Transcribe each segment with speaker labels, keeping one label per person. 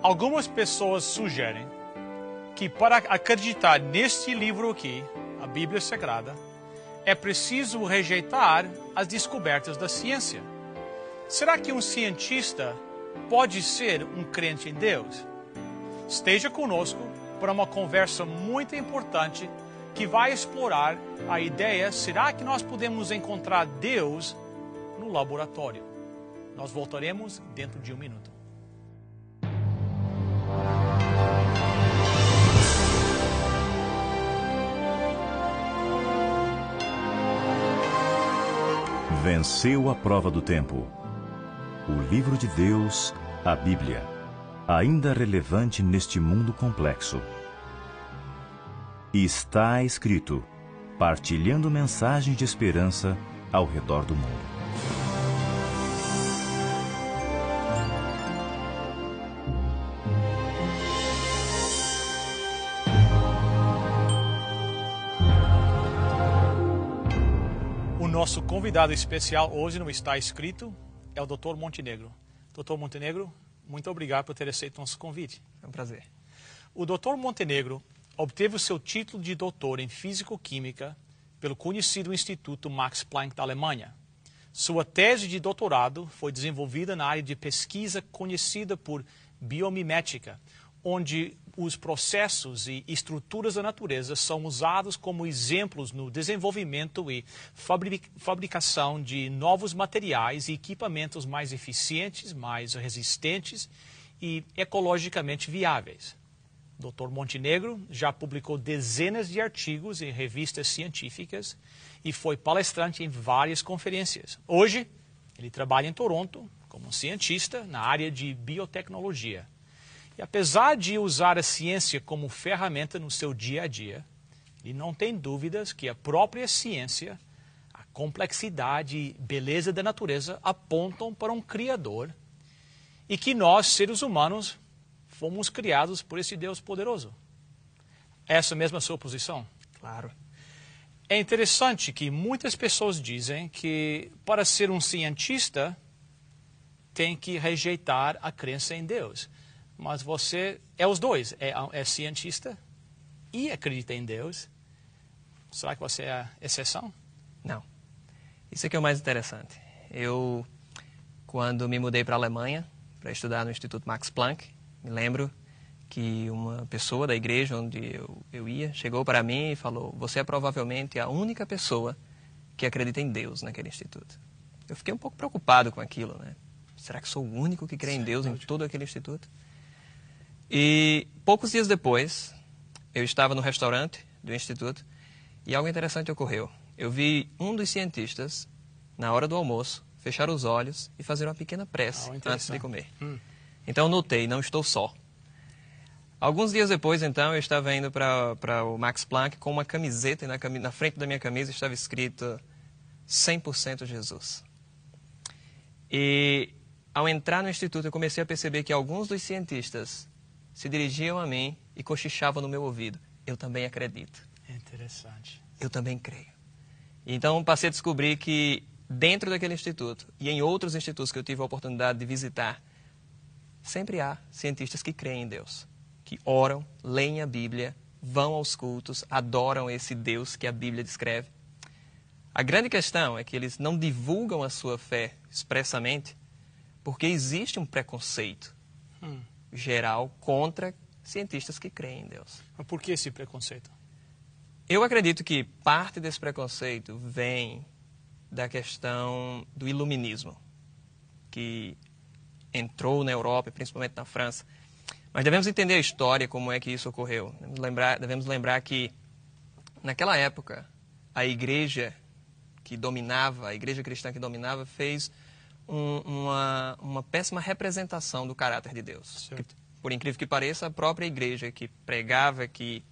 Speaker 1: Algumas pessoas sugerem que para acreditar neste livro aqui, a Bíblia Sagrada, é preciso rejeitar as descobertas da ciência. Será que um cientista pode ser um crente em Deus? Esteja conosco para uma conversa muito importante que vai explorar a ideia: será que nós podemos encontrar Deus no laboratório? Nós voltaremos dentro de um minuto.
Speaker 2: Venceu a prova do tempo. O livro de Deus, a Bíblia, ainda relevante neste mundo complexo. E está escrito, partilhando mensagem de esperança ao redor do mundo.
Speaker 1: Nosso convidado especial hoje não está escrito, é o Dr. Montenegro. Dr. Montenegro, muito obrigado por ter aceito nosso convite.
Speaker 3: É um prazer.
Speaker 1: O Dr. Montenegro obteve o seu título de doutor em Físico-Química pelo conhecido Instituto Max Planck da Alemanha. Sua tese de doutorado foi desenvolvida na área de pesquisa conhecida por biomimética, onde os processos e estruturas da natureza são usados como exemplos no desenvolvimento e fabricação de novos materiais e equipamentos mais eficientes, mais resistentes e ecologicamente viáveis. Dr. Montenegro já publicou dezenas de artigos em revistas científicas e foi palestrante em várias conferências. Hoje, ele trabalha em Toronto como cientista na área de biotecnologia. E apesar de usar a ciência como ferramenta no seu dia a dia, ele não tem dúvidas que a própria ciência, a complexidade e beleza da natureza apontam para um Criador e que nós, seres humanos, fomos criados por esse Deus poderoso. Essa mesma sua posição?
Speaker 3: Claro.
Speaker 1: É interessante que muitas pessoas dizem que para ser um cientista tem que rejeitar a crença em Deus. Mas você é os dois, é cientista e acredita em Deus. Será que você é a exceção?
Speaker 3: Não. Isso é que é o mais interessante. Eu, quando me mudei para a Alemanha, para estudar no Instituto Max Planck, me lembro que uma pessoa da igreja onde eu ia chegou para mim e falou: você é provavelmente a única pessoa que acredita em Deus naquele instituto. Eu fiquei um pouco preocupado com aquilo, né? Será que sou o único que crê em Deus em todo aquele instituto? E poucos dias depois, eu estava no restaurante do instituto e algo interessante ocorreu. Eu vi um dos cientistas, na hora do almoço, fechar os olhos e fazer uma pequena prece antes de comer. Então eu notei, não estou só. Alguns dias depois, então, eu estava indo para o Max Planck com uma camiseta e na frente da minha camisa estava escrito 100% Jesus. E ao entrar no instituto, eu comecei a perceber que alguns dos cientistas se dirigiam a mim e cochichavam no meu ouvido: eu também acredito.
Speaker 1: É interessante.
Speaker 3: Eu também creio. Então, passei a descobrir que dentro daquele instituto e em outros institutos que eu tive a oportunidade de visitar, sempre há cientistas que creem em Deus, que oram, leem a Bíblia, vão aos cultos, adoram esse Deus que a Bíblia descreve. A grande questão é que eles não divulgam a sua fé expressamente porque existe um preconceito geral contra cientistas que creem em Deus.
Speaker 1: Mas por que esse preconceito?
Speaker 3: Eu acredito que parte desse preconceito vem da questão do iluminismo, que entrou na Europa, principalmente na França. Mas devemos entender a história, como é que isso ocorreu. Devemos lembrar que, naquela época, a igreja cristã que dominava, fez uma péssima representação do caráter de Deus. Que, por incrível que pareça, a própria igreja que pregava que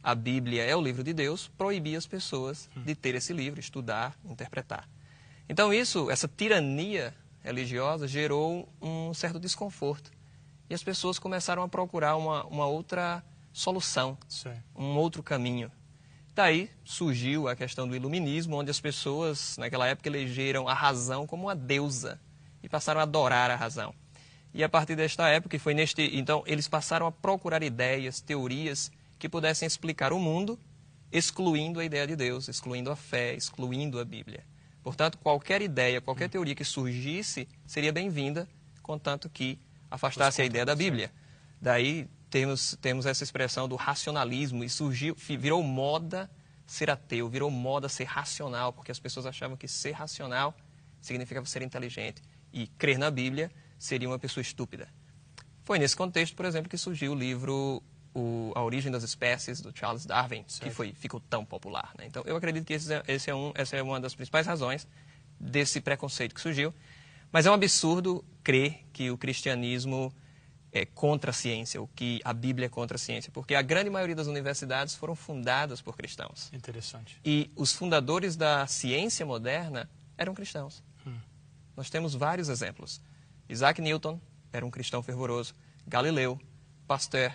Speaker 3: a Bíblia é o livro de Deus, proibia as pessoas de ter esse livro, estudar, interpretar. Então essa tirania religiosa gerou um certo desconforto. E as pessoas começaram a procurar uma outra solução, um outro caminho. Daí surgiu a questão do iluminismo, onde as pessoas, naquela época, elegeram a razão como uma deusa e passaram a adorar a razão. E a partir desta época, então eles passaram a procurar ideias, teorias que pudessem explicar o mundo, excluindo a ideia de Deus, excluindo a fé, excluindo a Bíblia. Portanto, qualquer ideia, qualquer teoria que surgisse seria bem-vinda, contanto que afastasse a ideia da Bíblia. Daí temos essa expressão do racionalismo, e virou moda ser ateu, virou moda ser racional, porque as pessoas achavam que ser racional significava ser inteligente, e crer na Bíblia seria uma pessoa estúpida. Foi nesse contexto, por exemplo, que surgiu o livro A Origem das Espécies, do Charles Darwin, certo, que ficou tão popular, né? Então, eu acredito que essa é uma das principais razões desse preconceito que surgiu. Mas é um absurdo crer que o cristianismo é contra a ciência, ou que a Bíblia é contra a ciência, porque a grande maioria das universidades foram fundadas por cristãos.
Speaker 1: Interessante.
Speaker 3: E os fundadores da ciência moderna eram cristãos. Nós temos vários exemplos. Isaac Newton era um cristão fervoroso, Galileu, Pasteur,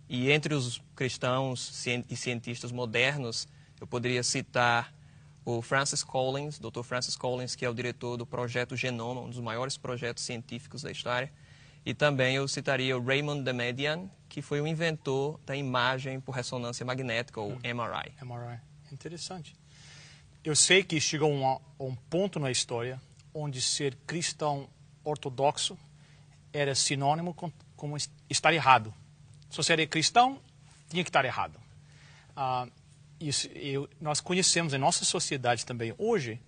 Speaker 3: e entre os cristãos e cientistas modernos, eu poderia citar o Francis Collins, Dr. Francis Collins, que é o diretor do Projeto Genoma, um dos maiores projetos científicos da história. E também eu citaria o Raymond Damadian, que foi o inventor da imagem por ressonância magnética, ou MRI.
Speaker 1: MRI. Interessante. Eu sei que chegou a um ponto na história onde ser cristão ortodoxo era sinônimo com estar errado. Se você era cristão, tinha que estar errado. Nós conhecemos em nossa sociedade também hoje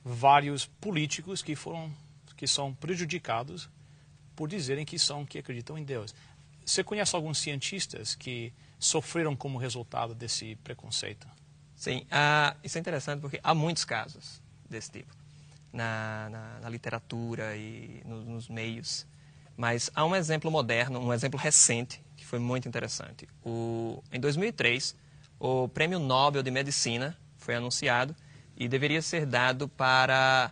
Speaker 1: vários políticos que são prejudicados por dizerem que acreditam em Deus. Você conhece alguns cientistas que sofreram como resultado desse preconceito?
Speaker 3: Sim, isso é interessante porque há muitos casos desse tipo na literatura e nos meios. Mas há um exemplo moderno, um exemplo recente, que foi muito interessante. Em 2003, o Prêmio Nobel de Medicina foi anunciado e deveria ser dado para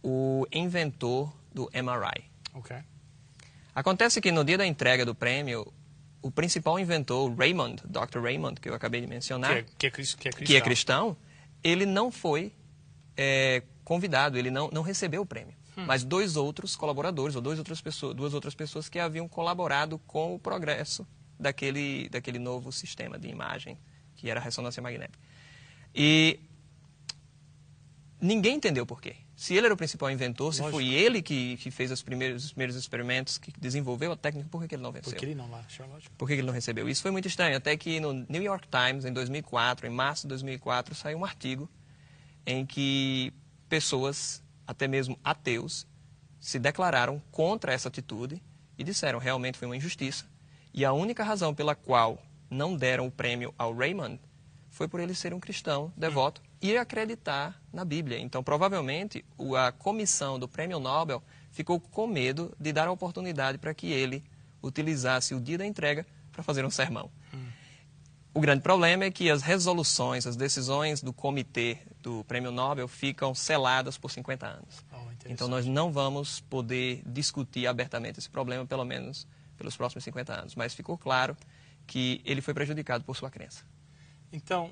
Speaker 3: o inventor do MRI.
Speaker 1: Okay.
Speaker 3: Acontece que no dia da entrega do prêmio, o principal inventor, Dr. Raymond, que eu acabei de mencionar, que é cristão, ele não foi convidado, ele não recebeu o prêmio. Mas dois outros colaboradores, ou duas outras pessoas que haviam colaborado com o progresso daquele novo sistema de imagem, que era a ressonância magnética. E ninguém entendeu por quê. Se ele era o principal inventor, se foi ele que fez os primeiros experimentos, que desenvolveu a técnica, por que ele não venceu?
Speaker 1: Por que ele não achou?
Speaker 3: Por que ele não recebeu? Isso foi muito estranho, até que no New York Times, em 2004, em março de 2004, saiu um artigo em que pessoas, até mesmo ateus, se declararam contra essa atitude e disseram realmente foi uma injustiça. E a única razão pela qual não deram o prêmio ao Raymond foi por ele ser um cristão devoto e acreditar na Bíblia. Então, provavelmente, a comissão do Prêmio Nobel ficou com medo de dar a oportunidade para que ele utilizasse o dia da entrega para fazer um sermão. O grande problema é que as resoluções, as decisões do comitê do Prêmio Nobel ficam seladas por 50 anos. Então, nós não vamos poder discutir abertamente esse problema, pelo menos pelos próximos 50 anos. Mas ficou claro que ele foi prejudicado por sua crença.
Speaker 1: Então,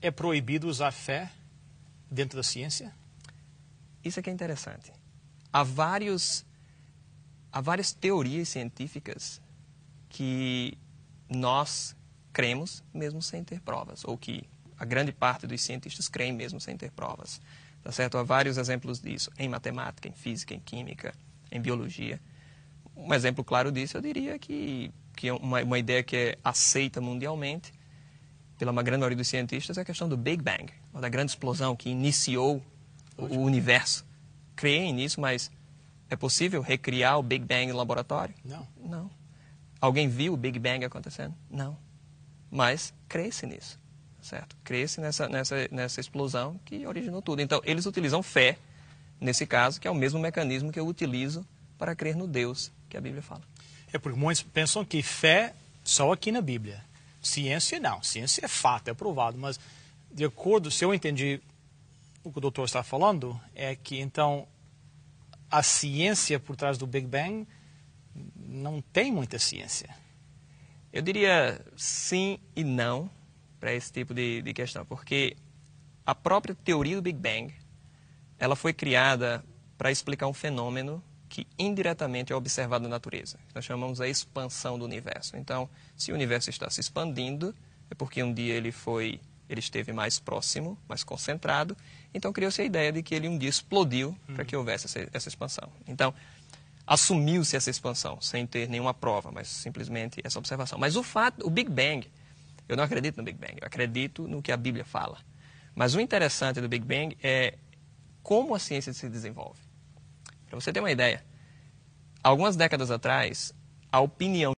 Speaker 1: é proibido usar fé dentro da ciência?
Speaker 3: Isso é que é interessante. Há várias teorias científicas que nós cremos mesmo sem ter provas, ou que a grande parte dos cientistas creem mesmo sem ter provas. Tá certo? Há vários exemplos disso em matemática, em física, em química, em biologia. Um exemplo claro disso, eu diria que é uma ideia que é aceita mundialmente pela grande maioria dos cientistas, é a questão do Big Bang, ou da grande explosão que iniciou o universo. Creem nisso, mas é possível recriar o Big Bang no laboratório? Não. Alguém viu o Big Bang acontecendo? Não. Mas crê-se nisso, certo? Crê-se nessa explosão que originou tudo. Então, eles utilizam fé, nesse caso, que é o mesmo mecanismo que eu utilizo para crer no Deus que a Bíblia fala.
Speaker 1: É porque muitos pensam que fé só aqui na Bíblia. Ciência não, ciência é fato, é provado, mas de acordo, se eu entendi o que o doutor está falando, é que então a ciência por trás do Big Bang não tem muita ciência.
Speaker 3: Eu diria sim e não para esse tipo de questão, porque a própria teoria do Big Bang, ela foi criada para explicar um fenômeno que indiretamente é observado na natureza. Nós chamamos a expansão do universo. Então, se o universo está se expandindo, é porque um dia ele esteve mais próximo, mais concentrado, então criou-se a ideia de que ele um dia explodiu para que houvesse essa expansão. Então, assumiu-se essa expansão, sem ter nenhuma prova, mas simplesmente essa observação. Mas o Big Bang, eu não acredito no Big Bang, eu acredito no que a Bíblia fala. Mas o interessante do Big Bang é como a ciência se desenvolve. Para você ter uma ideia, algumas décadas atrás, a opinião